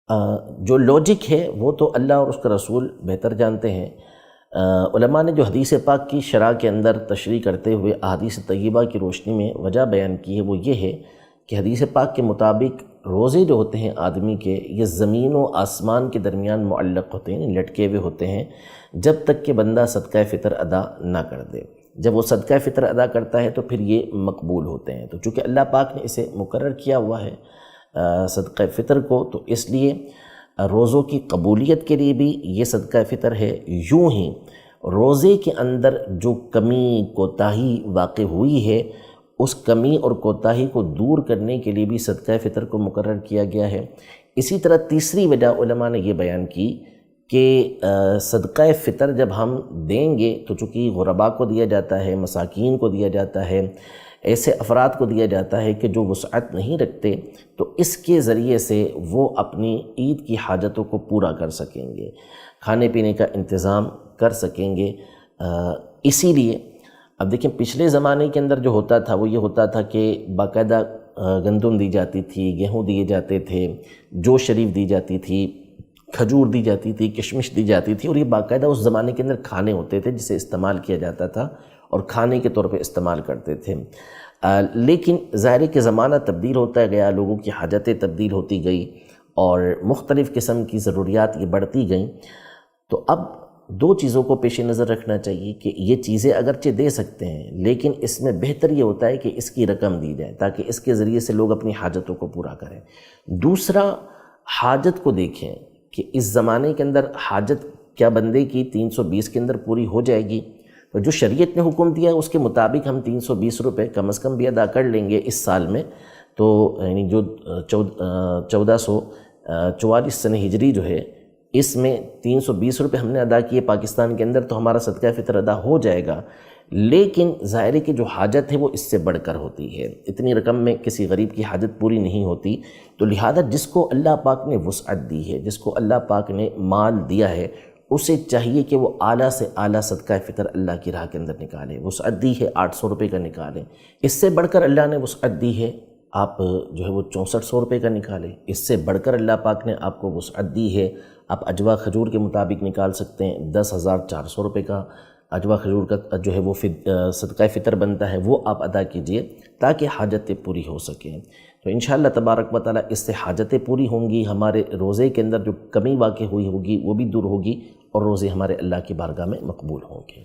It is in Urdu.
جو لاجک ہے وہ تو اللہ اور اس کا رسول بہتر جانتے ہیں۔ علماء نے جو حدیث پاک کی شرح کے اندر تشریح کرتے ہوئے احادیث طیبہ کی روشنی میں وجہ بیان کی ہے وہ یہ ہے کہ حدیث پاک کے مطابق روزے جو ہوتے ہیں آدمی کے، یہ زمین و آسمان کے درمیان معلق ہوتے ہیں، لٹکے ہوئے ہوتے ہیں، جب تک کہ بندہ صدقہ فطر ادا نہ کر دے۔ جب وہ صدقہ فطر ادا کرتا ہے تو پھر یہ مقبول ہوتے ہیں۔ تو چونکہ اللہ پاک نے اسے مقرر کیا ہوا ہے صدقہ فطر کو، تو اس لیے روزوں کی قبولیت کے لیے بھی یہ صدقہ فطر ہے۔ یوں ہی روزے کے اندر جو کمی کوتاہی واقع ہوئی ہے، اس کمی اور کوتاہی کو دور کرنے کے لیے بھی صدقہ فطر کو مقرر کیا گیا ہے۔ اسی طرح تیسری وجہ علماء نے یہ بیان کی کہ صدقہ فطر جب ہم دیں گے تو چونکہ غرباء کو دیا جاتا ہے، مساکین کو دیا جاتا ہے، ایسے افراد کو دیا جاتا ہے کہ جو وسعت نہیں رکھتے، تو اس کے ذریعے سے وہ اپنی عید کی حاجتوں کو پورا کر سکیں گے، کھانے پینے کا انتظام کر سکیں گے۔ اسی لیے اب دیکھیں پچھلے زمانے کے اندر جو ہوتا تھا وہ یہ ہوتا تھا کہ باقاعدہ گندم دی جاتی تھی، گیہوں دیے جاتے تھے، جو شریف دی جاتی تھی، کھجور دی جاتی تھی، کشمش دی جاتی تھی، اور یہ باقاعدہ اس زمانے کے اندر کھانے ہوتے تھے جسے استعمال کیا جاتا تھا اور کھانے کے طور پہ استعمال کرتے تھے۔ لیکن ظاہر ہے کہ زمانہ تبدیل ہوتا گیا، لوگوں کی حاجتیں تبدیل ہوتی گئی اور مختلف قسم کی ضروریات یہ بڑھتی گئیں، تو اب دو چیزوں کو پیش نظر رکھنا چاہیے کہ یہ چیزیں اگرچہ دے سکتے ہیں، لیکن اس میں بہتر یہ ہوتا ہے کہ اس کی رقم دی جائے تاکہ اس کے ذریعے سے لوگ اپنی حاجتوں کو پورا کریں۔ دوسرا، حاجت کو دیکھیں کہ اس زمانے کے اندر حاجت کیا بندے کی 320 کے اندر پوری ہو جائے گی؟ تو جو شریعت نے حکم دیا ہے اس کے مطابق ہم 320 روپے کم از کم بھی ادا کر لیں گے اس سال میں، تو یعنی جو 1444 سنہ ہجری جو ہے، اس میں 320 روپے ہم نے ادا کیے پاکستان کے اندر، تو ہمارا صدقہ فطر ادا ہو جائے گا۔ لیکن ظاہر ہے کہ جو حاجت ہے وہ اس سے بڑھ کر ہوتی ہے، اتنی رقم میں کسی غریب کی حاجت پوری نہیں ہوتی، تو لہذا جس کو اللہ پاک نے وسعت دی ہے، جس کو اللہ پاک نے مال دیا ہے، اسے چاہیے کہ وہ اعلیٰ سے اعلیٰ صدقہ فطر اللہ کی راہ کے اندر نکالے۔ وسعت دی ہے 800 روپے کا نکالیں، اس سے بڑھ کر اللہ نے وسعت دی ہے آپ جو ہے وہ 6400 روپے کا نکالیں، اس سے بڑھ کر اللہ پاک نے آپ کو وسعت دی ہے، آپ اجوا کھجور کے مطابق نکال سکتے ہیں 10,400 روپے کا اجوا کھجور کا جو ہے وہ صدقہ فطر بنتا ہے، وہ آپ ادا کیجئے تاکہ حاجتیں پوری ہو سکیں۔ تو انشاءاللہ تبارک و تعالیٰ اس سے حاجتیں پوری ہوں گی، ہمارے روزے کے اندر جو کمی واقع ہوئی ہوگی وہ بھی دور ہوگی، اور روزے ہمارے اللہ کی بارگاہ میں مقبول ہوں گے۔